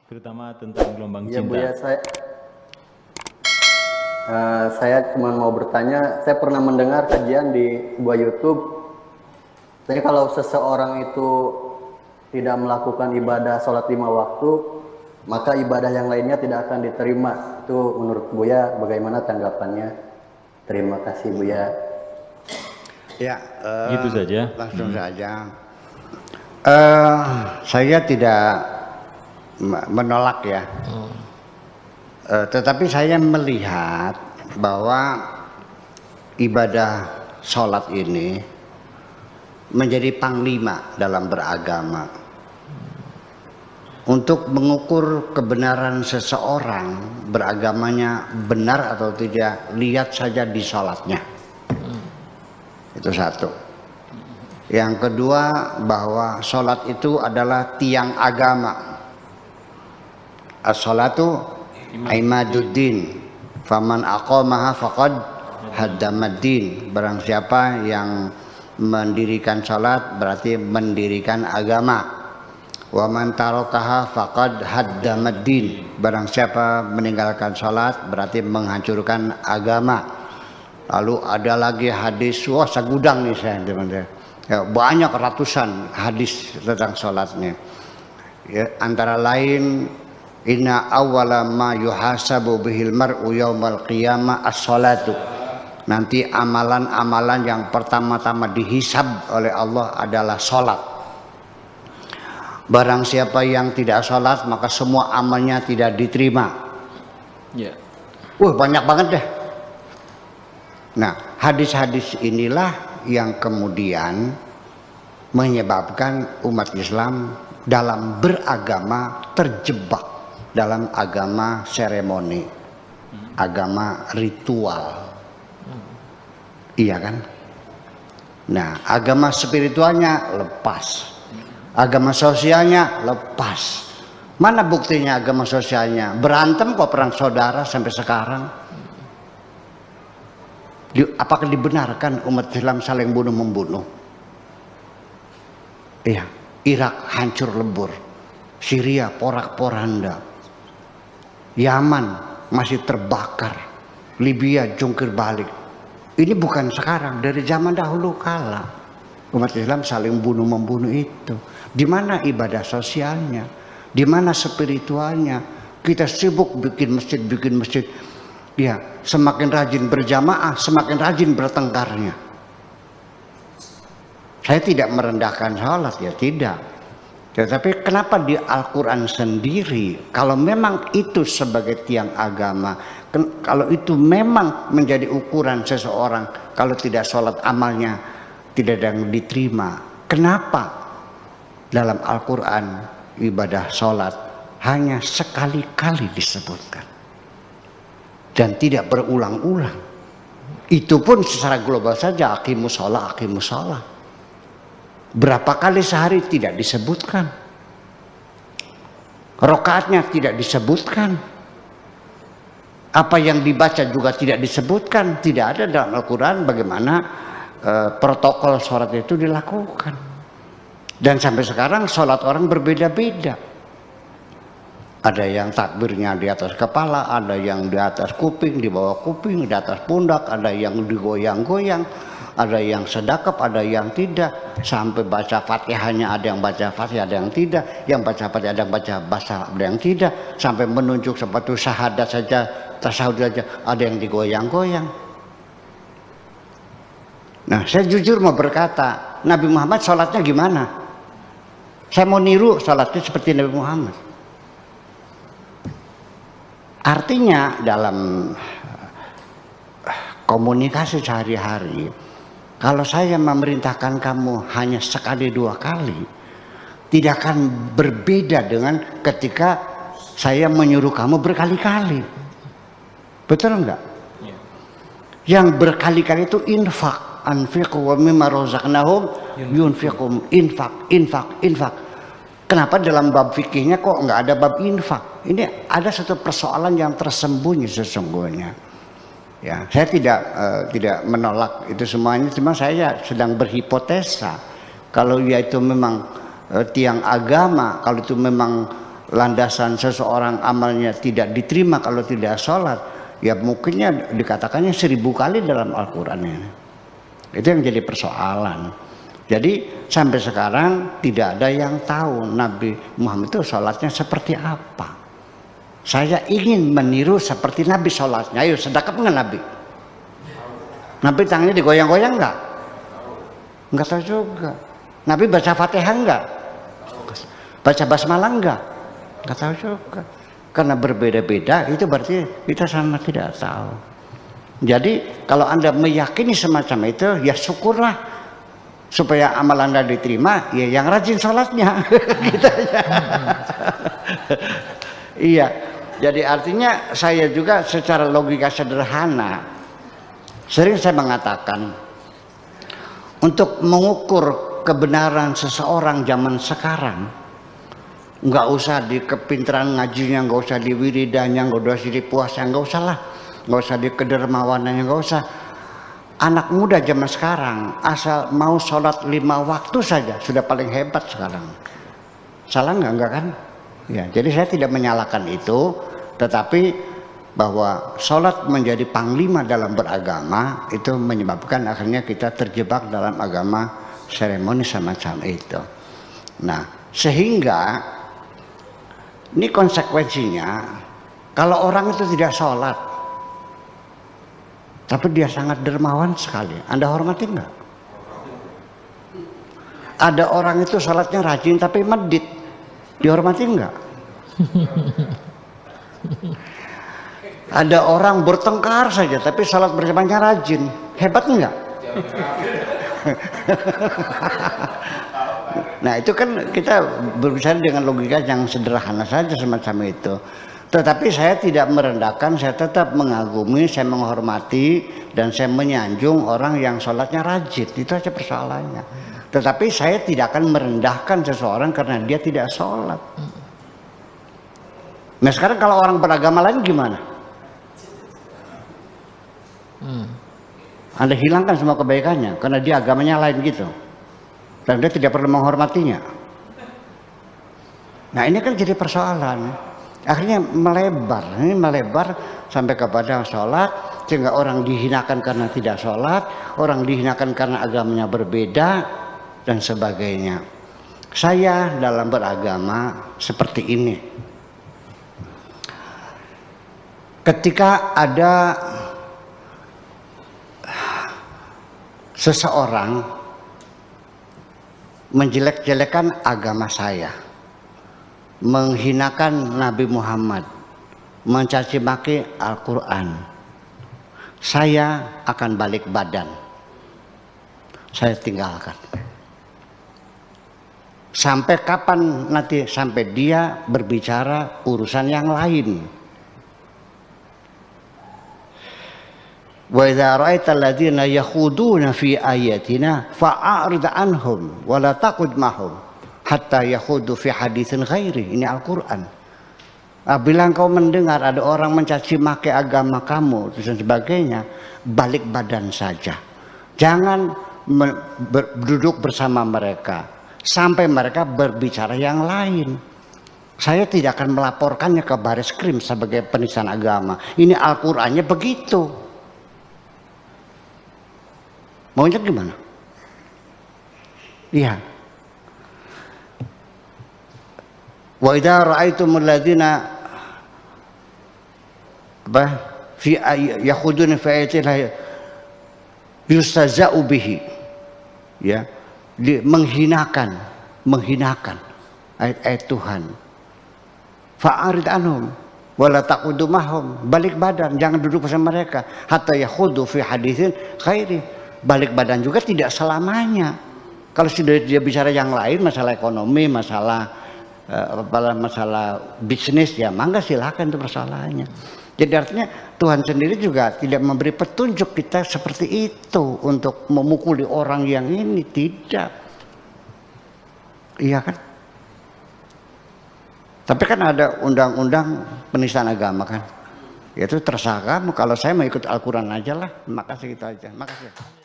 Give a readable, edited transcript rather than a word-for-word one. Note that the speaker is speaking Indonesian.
terutama tentang gelombang Iya cinta. Buya, saya cuma mau bertanya, saya pernah mendengar kajian di sebuah YouTube. Jadi kalau seseorang itu tidak melakukan ibadah sholat 5 waktu, maka ibadah yang lainnya tidak akan diterima. Itu menurut Buya bagaimana tanggapannya? Terima kasih Buya. Ya, Gitu saja. langsung saja. Saya tidak menolak ya, tetapi saya melihat bahwa ibadah sholat ini menjadi panglima dalam beragama. Untuk mengukur kebenaran seseorang beragamanya benar atau tidak, lihat saja di sholatnya. Itu satu. Yang kedua, bahwa sholat itu adalah tiang agama. As-sholatu imaduddin, faman aqamaha faqad haddamaddin. Barang siapa yang mendirikan sholat berarti mendirikan agama. Wa man tarakaha faqad haddamaddin. Barang siapa meninggalkan sholat berarti menghancurkan agama. Lalu ada lagi hadis, wah segudang nih saya teman-teman. Ya, banyak ratusan hadis tentang sholatnya. Ya, antara lain, inna awwala ma yuhasabu bihil mar'u yaumal qiyamah as-sholatu. Nanti amalan-amalan yang pertama-tama dihisab oleh Allah adalah sholat. Barang siapa yang tidak sholat maka semua amalnya tidak diterima. Ya. Banyak banget deh. Nah, hadis-hadis inilah yang kemudian menyebabkan umat Islam dalam beragama terjebak dalam agama seremoni, agama ritual. Iya kan? Nah, agama spiritualnya lepas, agama sosialnya lepas. Mana buktinya agama sosialnya? Berantem kok perang saudara sampai sekarang. Apakah dibenarkan umat Islam saling bunuh-membunuh? Iya, Irak hancur lebur, Syria porak-poranda, Yaman masih terbakar, Libya jungkir balik. Ini bukan sekarang, dari zaman dahulu kala umat Islam saling bunuh-membunuh itu. Di mana ibadah sosialnya? Di mana spiritualnya? Kita sibuk bikin masjid. Ya, semakin rajin berjamaah, semakin rajin bertengkarnya. Saya tidak merendahkan sholat, ya tidak. Tetapi kenapa di Al-Quran sendiri, kalau memang itu sebagai tiang agama, kalau itu memang menjadi ukuran seseorang, kalau tidak sholat amalnya tidak ada yang diterima. Kenapa dalam Al-Quran ibadah sholat hanya sekali-kali disebutkan? Dan tidak berulang-ulang. Itu pun secara global saja, aqimus shalah. Berapa kali sehari tidak disebutkan. Rakaatnya tidak disebutkan. Apa yang dibaca juga tidak disebutkan. Tidak ada dalam Al-Quran bagaimana protokol sholat itu dilakukan. Dan sampai sekarang sholat orang berbeda-beda. Ada yang takbirnya di atas kepala, ada yang di atas kuping, di bawah kuping, di atas pundak, ada yang digoyang-goyang, ada yang sedekap, ada yang tidak. Sampai baca Fatihahnya ada yang baca Fatihah, ada yang tidak. Yang baca Fatihah ada yang baca bahasa, ada yang tidak. Sampai menunjuk sepatu syahadat saja, tasawuf saja, ada yang digoyang-goyang. Nah, saya jujur mau berkata, Nabi Muhammad sholatnya gimana? Saya mau niru sholatnya seperti Nabi Muhammad. Artinya dalam komunikasi sehari-hari, kalau saya memerintahkan kamu hanya sekali dua kali, tidak akan berbeda dengan ketika saya menyuruh kamu berkali-kali. Betul enggak? Ya. Yang berkali-kali itu infak, anfiqu wa mimma razaqnahum yunfiqum, infak. Kenapa dalam bab fikihnya kok nggak ada bab infak? Ini ada satu persoalan yang tersembunyi sesungguhnya. Ya, saya tidak menolak itu semuanya, cuma saya sedang berhipotesa. Kalau dia itu memang tiang agama, kalau itu memang landasan seseorang amalnya tidak diterima kalau tidak sholat, ya mungkinnya dikatakannya 1000 kali dalam Al-Quran ini. Itu yang jadi persoalan. Jadi sampai sekarang tidak ada yang tahu Nabi Muhammad itu sholatnya seperti apa. Saya ingin meniru seperti Nabi sholatnya. Ayo, sedekap nggak Nabi? Nabi tangannya digoyang-goyang nggak? Nggak tahu juga. Nabi baca Fatihah nggak? Baca basmalah nggak? Nggak tahu juga. Karena berbeda-beda, itu berarti kita sama tidak tahu. Jadi kalau Anda meyakini semacam itu, ya syukurlah. Supaya amal Anda diterima, ya yang rajin sholatnya. Gitu ya. Iya. Jadi artinya saya juga secara logika sederhana, sering saya mengatakan, untuk mengukur kebenaran seseorang zaman sekarang, nggak usah di kepintaran ngajinya, nggak usah di wiridanya, nggak usah di puasanya, nggak usah lah, nggak usah di kedermawanannya, nggak usah. Anak muda zaman sekarang asal mau sholat 5 waktu saja sudah paling hebat sekarang. Salah nggak? Enggak kan? Ya, jadi saya tidak menyalahkan itu, tetapi bahwa sholat menjadi panglima dalam beragama itu menyebabkan akhirnya kita terjebak dalam agama seremoni semacam itu. Nah, sehingga ini konsekuensinya kalau orang itu tidak sholat tapi dia sangat dermawan sekali, Anda hormati enggak? Ada orang itu sholatnya rajin tapi medit, dihormati enggak? Ada orang bertengkar saja tapi sholat berjamaahnya rajin, hebat enggak? Nah itu kan kita berbicara dengan logika yang sederhana saja semacam itu. Tetapi saya tidak merendahkan, saya tetap mengagumi, saya menghormati, dan saya menyanjung orang yang sholatnya rajin. Itu aja persoalannya. Tetapi saya tidak akan merendahkan seseorang karena dia tidak sholat. Nah sekarang kalau orang beragama lain gimana? Anda hilangkan semua kebaikannya karena dia agamanya lain gitu. Dan dia tidak perlu menghormatinya. Nah ini kan jadi persoalan. Akhirnya melebar, ini melebar sampai kepada sholat, sehingga orang dihinakan karena tidak sholat, orang dihinakan karena agamanya berbeda, dan sebagainya. Saya dalam beragama seperti ini. Ketika ada seseorang menjelek-jelekan agama saya, menghinakan Nabi Muhammad, mencaci maki Al-Quran, saya akan balik badan, saya tinggalkan. Sampai kapan nanti? Sampai dia berbicara urusan yang lain. Wa idza ra'aita alladziina yakhuduna fi ayatina fa'arid anhum wa la taqud mahum hatta yakhudu fi haditsin ghairi. Ini Al-Qur'an. Bila engkau mendengar ada orang mencaci maki agama kamu dan sebagainya, balik badan saja. Jangan duduk bersama mereka sampai mereka berbicara yang lain. Saya tidak akan melaporkannya ke Baris Krim sebagai penistaan agama. Ini Al-Qur'annya begitu. Maunya gimana? Iya. Wa idza ra'aitumul ladzina fi yakhuduna fi ayatina yustaza'u bihi, ya, menghinakan ayat-ayat Tuhan. Fa'arid anhum wala taqudu mahum, balik badan, jangan duduk bersama mereka, hatta yakhudu fi haditsin khairi. Balik badan juga tidak selamanya. Kalau sudah dia bicara yang lain, masalah ekonomi, masalah bisnis, ya mangga silakan, itu persoalannya. Jadi artinya Tuhan sendiri juga tidak memberi petunjuk kita seperti itu untuk memukuli orang yang ini, tidak. Iya kan? Tapi kan ada undang-undang penistaan agama kan. Itu terserah kamu, kalau saya mau ikut Al-Quran aja lah. Makasih, gitu aja. Makasih.